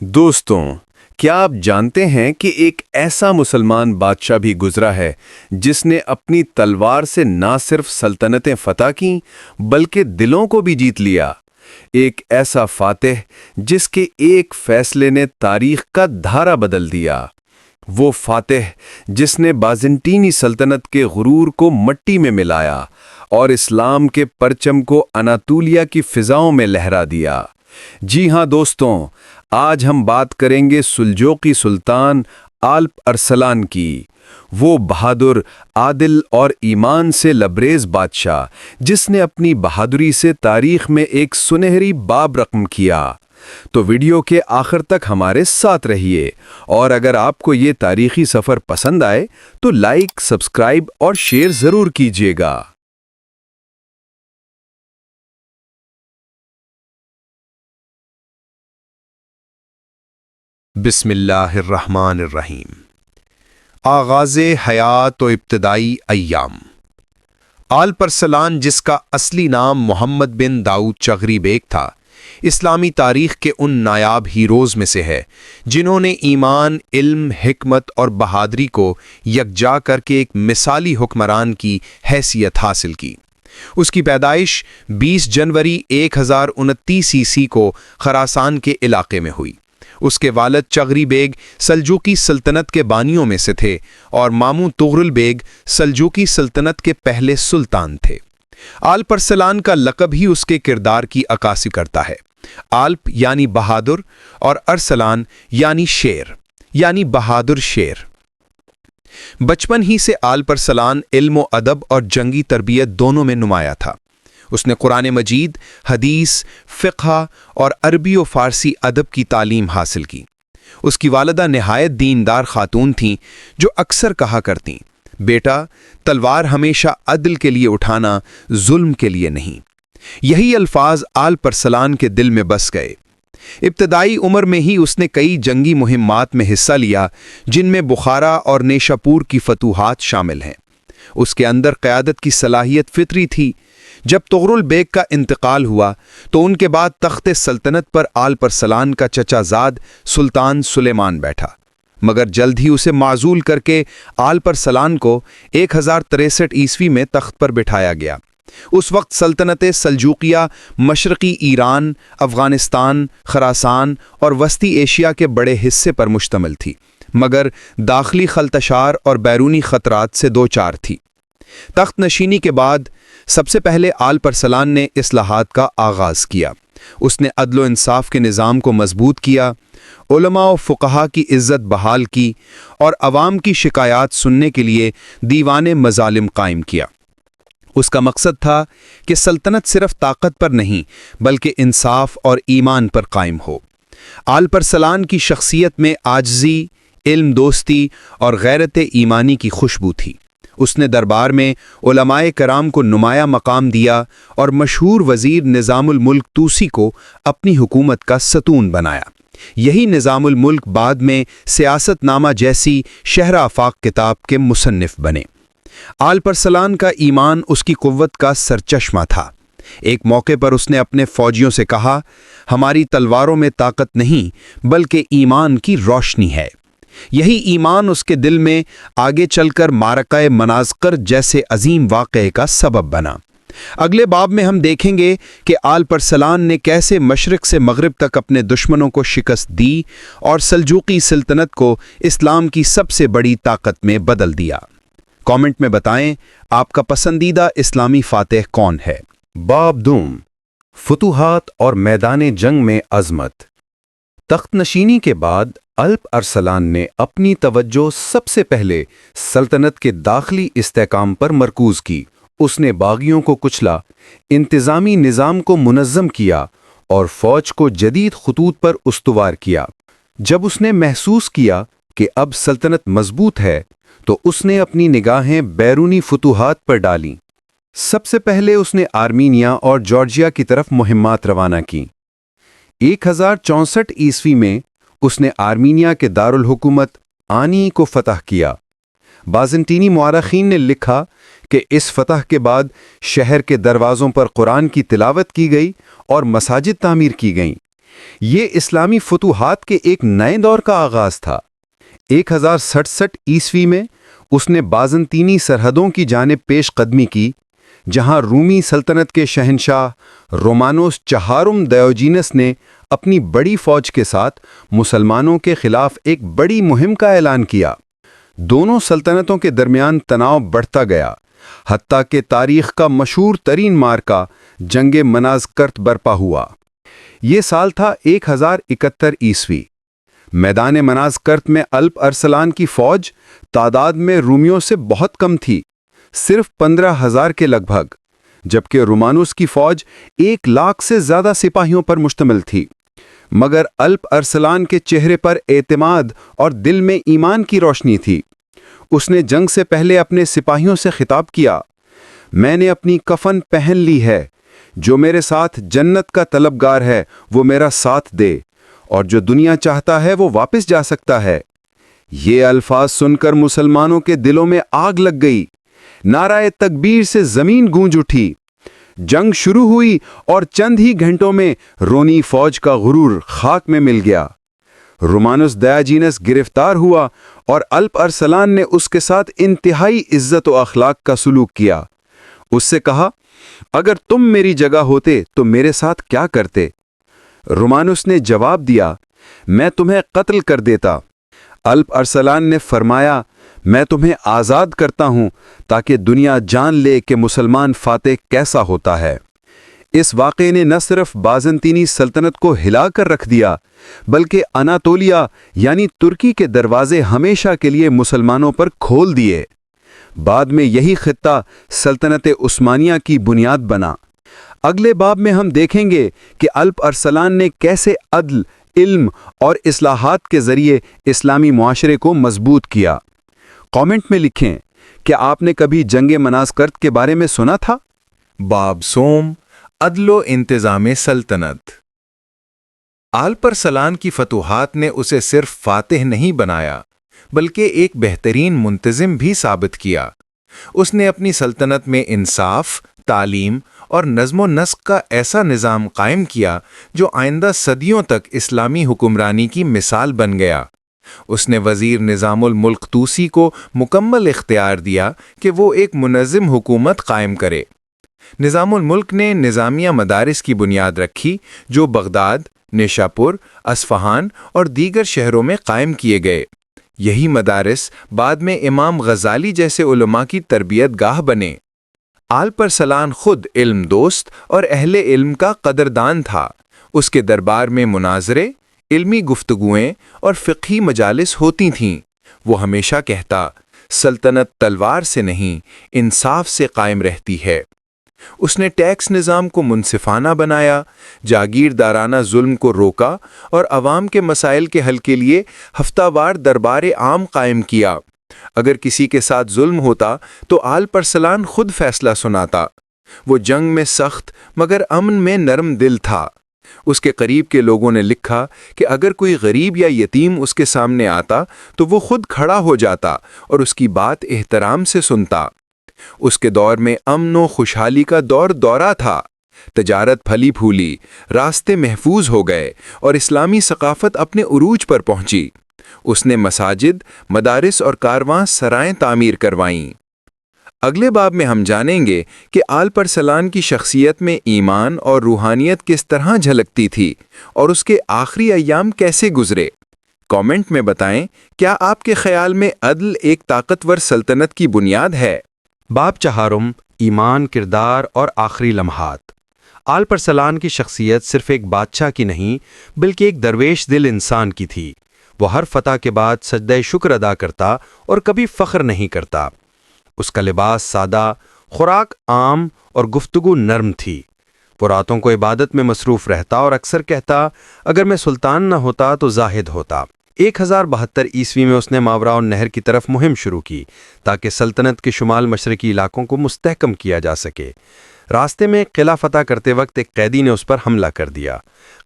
دوستوں، کیا آپ جانتے ہیں کہ ایک ایسا مسلمان بادشاہ بھی گزرا ہے جس نے اپنی تلوار سے نہ صرف سلطنتیں فتح کیں بلکہ دلوں کو بھی جیت لیا؟ ایک ایسا فاتح جس کے ایک فیصلے نے تاریخ کا دھارا بدل دیا۔ وہ فاتح جس نے بازنطینی سلطنت کے غرور کو مٹی میں ملایا اور اسلام کے پرچم کو اناطولیہ کی فضاؤں میں لہرا دیا۔ جی ہاں دوستوں، آج ہم بات کریں گے سلجوقی سلطان آلپ ارسلان کی، وہ بہادر، عادل اور ایمان سے لبریز بادشاہ جس نے اپنی بہادری سے تاریخ میں ایک سنہری باب رقم کیا۔ تو ویڈیو کے آخر تک ہمارے ساتھ رہیے، اور اگر آپ کو یہ تاریخی سفر پسند آئے تو لائک، سبسکرائب اور شیئر ضرور کیجیے گا۔ بسم اللہ الرحمن الرحیم۔ آغاز حیات و ابتدائی ایام۔ آلپ ارسلان، جس کا اصلی نام محمد بن داؤد چغری بیگ تھا، اسلامی تاریخ کے ان نایاب ہیروز میں سے ہے جنہوں نے ایمان، علم، حکمت اور بہادری کو یکجا کر کے ایک مثالی حکمران کی حیثیت حاصل کی۔ اس کی پیدائش 20 جنوری 1029 عیسوی کو خراسان کے علاقے میں ہوئی۔ اس کے والد چغری بیگ سلجوقی سلطنت کے بانیوں میں سے تھے اور ماموں طغرل بیگ سلجوقی سلطنت کے پہلے سلطان تھے۔ آلپ ارسلان کا لقب ہی اس کے کردار کی عکاسی کرتا ہے۔ آلپ یعنی بہادر اور ارسلان یعنی شیر، یعنی بہادر شیر۔ بچپن ہی سے آلپ ارسلان علم و ادب اور جنگی تربیت دونوں میں نمایاں تھا۔ اس نے قرآن مجید، حدیث، فقہ اور عربی و فارسی ادب کی تعلیم حاصل کی۔ اس کی والدہ نہایت دیندار خاتون تھیں جو اکثر کہا کرتیں، بیٹا، تلوار ہمیشہ عدل کے لیے اٹھانا، ظلم کے لیے نہیں۔ یہی الفاظ آلپ ارسلان کے دل میں بس گئے۔ ابتدائی عمر میں ہی اس نے کئی جنگی مہمات میں حصہ لیا جن میں بخارا اور نیشاپور کی فتوحات شامل ہیں۔ اس کے اندر قیادت کی صلاحیت فطری تھی۔ جب طغرل بیگ کا انتقال ہوا تو ان کے بعد تخت سلطنت پر آلپ ارسلان کا چچا زاد سلطان سلیمان بیٹھا، مگر جلد ہی اسے معزول کر کے آلپ ارسلان کو 1063 عیسوی میں تخت پر بٹھایا گیا۔ اس وقت سلطنت سلجوقیہ مشرقی ایران، افغانستان، خراسان اور وسطی ایشیا کے بڑے حصے پر مشتمل تھی، مگر داخلی خلتشار اور بیرونی خطرات سے دوچار تھی۔ تخت نشینی کے بعد سب سے پہلے آلپ ارسلان نے اصلاحات کا آغاز کیا۔ اس نے عدل و انصاف کے نظام کو مضبوط کیا، علماء و فقہا کی عزت بحال کی اور عوام کی شکایات سننے کے لیے دیوان مظالم قائم کیا۔ اس کا مقصد تھا کہ سلطنت صرف طاقت پر نہیں بلکہ انصاف اور ایمان پر قائم ہو۔ آلپ ارسلان کی شخصیت میں عاجزی، علم دوستی اور غیرت ایمانی کی خوشبو تھی۔ اس نے دربار میں علماء کرام کو نمایاں مقام دیا اور مشہور وزیر نظام الملک طوسی کو اپنی حکومت کا ستون بنایا۔ یہی نظام الملک بعد میں سیاست نامہ جیسی شہر آفاق کتاب کے مصنف بنے۔ آلپ ارسلان کا ایمان اس کی قوت کا سرچشمہ تھا۔ ایک موقع پر اس نے اپنے فوجیوں سے کہا، ہماری تلواروں میں طاقت نہیں بلکہ ایمان کی روشنی ہے۔ یہی ایمان اس کے دل میں آگے چل کر معرکہ منازقر جیسے عظیم واقعے کا سبب بنا۔ اگلے باب میں ہم دیکھیں گے کہ آلپ ارسلان نے کیسے مشرق سے مغرب تک اپنے دشمنوں کو شکست دی اور سلجوقی سلطنت کو اسلام کی سب سے بڑی طاقت میں بدل دیا۔ کامنٹ میں بتائیں آپ کا پسندیدہ اسلامی فاتح کون ہے؟ باب دوم، فتوحات اور میدان جنگ میں عظمت۔ تخت نشینی کے بعد آلپ ارسلان نے اپنی توجہ سب سے پہلے سلطنت کے داخلی استحکام پر مرکوز کی۔ اس نے باغیوں کو کچلا، انتظامی نظام کو منظم کیا اور فوج کو جدید خطوط پر استوار کیا۔ جب اس نے محسوس کیا کہ اب سلطنت مضبوط ہے تو اس نے اپنی نگاہیں بیرونی فتوحات پر ڈالیں۔ سب سے پہلے اس نے آرمینیا اور جارجیا کی طرف مہمات روانہ کیں۔ 1064 عیسوی میں اس نے آرمینیا کے دارالحکومت آنی کو فتح کیا۔ بازنطینی مورخین نے لکھا کہ اس فتح کے بعد شہر کے دروازوں پر قرآن کی تلاوت کی گئی اور مساجد تعمیر کی گئیں۔ یہ اسلامی فتوحات کے ایک نئے دور کا آغاز تھا۔ 1067 میں اس نے بازنطینی سرحدوں کی جانب پیش قدمی کی، جہاں رومی سلطنت کے شہنشاہ رومانوس چہارم دیوجینس نے اپنی بڑی فوج کے ساتھ مسلمانوں کے خلاف ایک بڑی مہم کا اعلان کیا۔ دونوں سلطنتوں کے درمیان تناؤ بڑھتا گیا، حتیٰ کہ تاریخ کا مشہور ترین معرکہ جنگ منازکرت برپا ہوا۔ یہ سال تھا 1071۔ میدان منازکرت میں الپ ارسلان کی فوج تعداد میں رومیوں سے بہت کم تھی، صرف 15,000 کے لگ بھگ، جبکہ رومانوس کی فوج 1,00,000 سے زیادہ سپاہیوں پر مشتمل تھی۔ مگر الپ ارسلان کے چہرے پر اعتماد اور دل میں ایمان کی روشنی تھی۔ اس نے جنگ سے پہلے اپنے سپاہیوں سے خطاب کیا، میں نے اپنی کفن پہن لی ہے، جو میرے ساتھ جنت کا طلبگار ہے وہ میرا ساتھ دے، اور جو دنیا چاہتا ہے وہ واپس جا سکتا ہے۔ یہ الفاظ سن کر مسلمانوں کے دلوں میں آگ لگ گئی، نعرہ تکبیر سے زمین گونج اٹھی۔ جنگ شروع ہوئی اور چند ہی گھنٹوں میں رونی فوج کا غرور خاک میں مل گیا۔ رومانوس دیوجینس گرفتار ہوا اور الپ ارسلان نے اس کے ساتھ انتہائی عزت و اخلاق کا سلوک کیا۔ اس سے کہا، اگر تم میری جگہ ہوتے تو میرے ساتھ کیا کرتے؟ رومانوس نے جواب دیا، میں تمہیں قتل کر دیتا۔ الپ ارسلان نے فرمایا، میں تمہیں آزاد کرتا ہوں تاکہ دنیا جان لے کہ مسلمان فاتح کیسا ہوتا ہے۔ اس واقعے نے نہ صرف بازنطینی سلطنت کو ہلا کر رکھ دیا، بلکہ اناطولیہ یعنی ترکی کے دروازے ہمیشہ کے لیے مسلمانوں پر کھول دیے۔ بعد میں یہی خطہ سلطنت عثمانیہ کی بنیاد بنا۔ اگلے باب میں ہم دیکھیں گے کہ الپ ارسلان نے کیسے عدل، علم اور اصلاحات کے ذریعے اسلامی معاشرے کو مضبوط کیا۔ کامنٹ میں لکھیں، کیا آپ نے کبھی جنگ منازکرت کے بارے میں سنا تھا؟ باب سوم، عدل و انتظام سلطنت۔ الپ ارسلان کی فتوحات نے اسے صرف فاتح نہیں بنایا، بلکہ ایک بہترین منتظم بھی ثابت کیا۔ اس نے اپنی سلطنت میں انصاف، تعلیم اور نظم و نسق کا ایسا نظام قائم کیا جو آئندہ صدیوں تک اسلامی حکمرانی کی مثال بن گیا۔ اس نے وزیر نظام الملک طوسی کو مکمل اختیار دیا کہ وہ ایک منظم حکومت قائم کرے۔ نظام الملک نے نظامیہ مدارس کی بنیاد رکھی جو بغداد، نیشاپور، اصفہان اور دیگر شہروں میں قائم کیے گئے۔ یہی مدارس بعد میں امام غزالی جیسے علماء کی تربیت گاہ بنے۔ الپ ارسلان خود علم دوست اور اہل علم کا قدردان تھا۔ اس کے دربار میں مناظرے، علمی گفتگویں اور فقہی مجالس ہوتی تھیں۔ وہ ہمیشہ کہتا، سلطنت تلوار سے نہیں، انصاف سے قائم رہتی ہے۔ اس نے ٹیکس نظام کو منصفانہ بنایا، جاگیردارانہ ظلم کو روکا اور عوام کے مسائل کے حل کے لیے ہفتہ وار دربار عام قائم کیا۔ اگر کسی کے ساتھ ظلم ہوتا تو الپ ارسلان خود فیصلہ سناتا۔ وہ جنگ میں سخت مگر امن میں نرم دل تھا۔ اس کے قریب کے لوگوں نے لکھا کہ اگر کوئی غریب یا یتیم اس کے سامنے آتا تو وہ خود کھڑا ہو جاتا اور اس کی بات احترام سے سنتا۔ اس کے دور میں امن و خوشحالی کا دورہ تھا۔ تجارت پھلی پھولی، راستے محفوظ ہو گئے اور اسلامی ثقافت اپنے عروج پر پہنچی۔ اس نے مساجد، مدارس اور کارواں سرائیں تعمیر کروائیں۔ اگلے باب میں ہم جانیں گے کہ الپ ارسلان کی شخصیت میں ایمان اور روحانیت کس طرح جھلکتی تھی اور اس کے آخری ایام کیسے گزرے۔ کامنٹ میں بتائیں، کیا آپ کے خیال میں عدل ایک طاقتور سلطنت کی بنیاد ہے؟ باب چہارم، ایمان، کردار اور آخری لمحات۔ الپ ارسلان کی شخصیت صرف ایک بادشاہ کی نہیں بلکہ ایک درویش دل انسان کی تھی۔ وہ ہر فتح کے بعد سجدہ شکر ادا کرتا اور کبھی فخر نہیں کرتا۔ اس کا لباس سادہ، خوراک عام اور گفتگو نرم تھی۔ وہ راتوں کو عبادت میں مصروف رہتا اور اکثر کہتا، اگر میں سلطان نہ ہوتا تو زاہد ہوتا۔ 1072 میں اس نے ماوراء النہر کی طرف مہم شروع کی تاکہ سلطنت کے شمال مشرقی علاقوں کو مستحکم کیا جا سکے۔ راستے میں قلعہ فتح کرتے وقت ایک قیدی نے اس پر حملہ کر دیا۔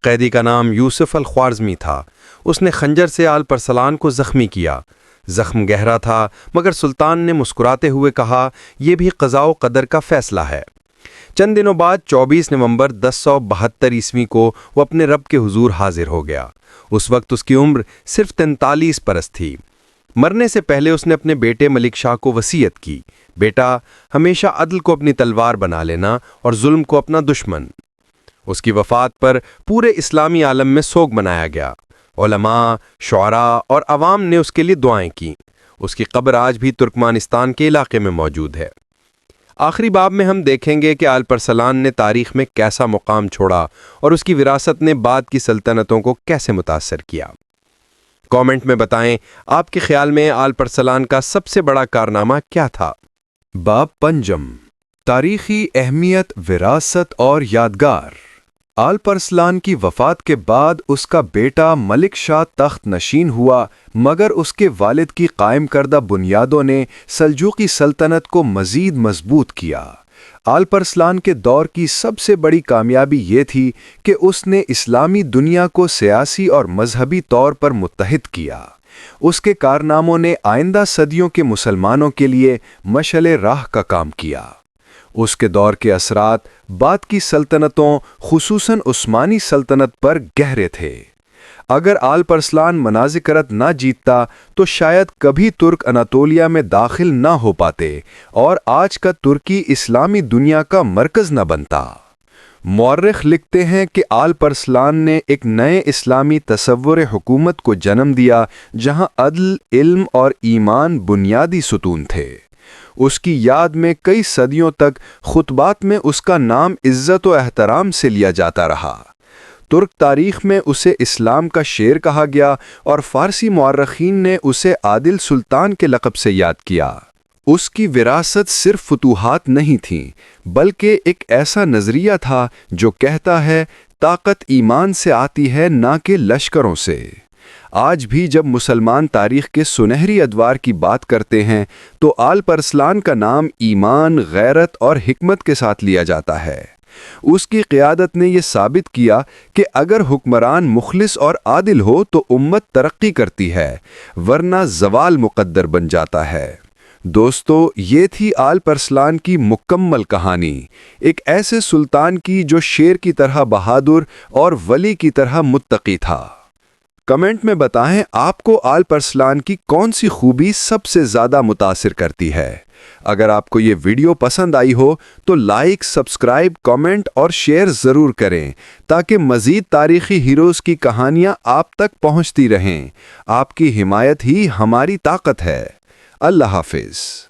قیدی کا نام یوسف الخوارزمی تھا۔ اس نے خنجر سے الپ ارسلان کو زخمی کیا۔ زخم گہرا تھا مگر سلطان نے مسکراتے ہوئے کہا، یہ بھی قضاء و قدر کا فیصلہ ہے۔ چند دنوں بعد 24 نومبر 1072 عیسوی کو وہ اپنے رب کے حضور حاضر ہو گیا۔ اس وقت اس کی عمر صرف 43 برس تھی۔ مرنے سے پہلے اس نے اپنے بیٹے ملک شاہ کو وصیت کی، بیٹا ہمیشہ عدل کو اپنی تلوار بنا لینا اور ظلم کو اپنا دشمن۔ اس کی وفات پر پورے اسلامی عالم میں سوگ منایا گیا۔ علماء، شعراء اور عوام نے اس کے لیے دعائیں کیں۔ اس کی قبر آج بھی ترکمانستان کے علاقے میں موجود ہے۔ آخری باب میں ہم دیکھیں گے کہ الپرسلان نے تاریخ میں کیسا مقام چھوڑا اور اس کی وراثت نے بعد کی سلطنتوں کو کیسے متاثر کیا۔ کامنٹ میں بتائیں آپ کے خیال میں الپرسلان کا سب سے بڑا کارنامہ کیا تھا؟ باب پنجم، تاریخی اہمیت، وراثت اور یادگار۔ الپرسلان کی وفات کے بعد اس کا بیٹا ملک شاہ تخت نشین ہوا، مگر اس کے والد کی قائم کردہ بنیادوں نے سلجوقی سلطنت کو مزید مضبوط کیا۔ الپرسلان کے دور کی سب سے بڑی کامیابی یہ تھی کہ اس نے اسلامی دنیا کو سیاسی اور مذہبی طور پر متحد کیا۔ اس کے کارناموں نے آئندہ صدیوں کے مسلمانوں کے لیے مشعل راہ کا کام کیا۔ اس کے دور کے اثرات بعد کی سلطنتوں خصوصاً عثمانی سلطنت پر گہرے تھے۔ اگر الپرسلان مناظرت نہ جیتتا تو شاید کبھی ترک اناطولیہ میں داخل نہ ہو پاتے اور آج کا ترکی اسلامی دنیا کا مرکز نہ بنتا۔ مورخ لکھتے ہیں کہ الپرسلان نے ایک نئے اسلامی تصور حکومت کو جنم دیا جہاں عدل، علم اور ایمان بنیادی ستون تھے۔ اس کی یاد میں کئی صدیوں تک خطبات میں اس کا نام عزت و احترام سے لیا جاتا رہا۔ ترک تاریخ میں اسے اسلام کا شیر کہا گیا اور فارسی مورخین نے اسے عادل سلطان کے لقب سے یاد کیا۔ اس کی وراثت صرف فتوحات نہیں تھیں، بلکہ ایک ایسا نظریہ تھا جو کہتا ہے طاقت ایمان سے آتی ہے نہ کہ لشکروں سے۔ آج بھی جب مسلمان تاریخ کے سنہری ادوار کی بات کرتے ہیں تو الپرسلان کا نام ایمان، غیرت اور حکمت کے ساتھ لیا جاتا ہے۔ اس کی قیادت نے یہ ثابت کیا کہ اگر حکمران مخلص اور عادل ہو تو امت ترقی کرتی ہے، ورنہ زوال مقدر بن جاتا ہے۔ دوستو، یہ تھی الپرسلان کی مکمل کہانی، ایک ایسے سلطان کی جو شیر کی طرح بہادر اور ولی کی طرح متقی تھا۔ کمنٹ میں بتائیں آپ کو الپرسلان کی کون سی خوبی سب سے زیادہ متاثر کرتی ہے۔ اگر آپ کو یہ ویڈیو پسند آئی ہو تو لائک، سبسکرائب، کامنٹ اور شیئر ضرور کریں تاکہ مزید تاریخی ہیروز کی کہانیاں آپ تک پہنچتی رہیں۔ آپ کی حمایت ہی ہماری طاقت ہے۔ اللہ حافظ۔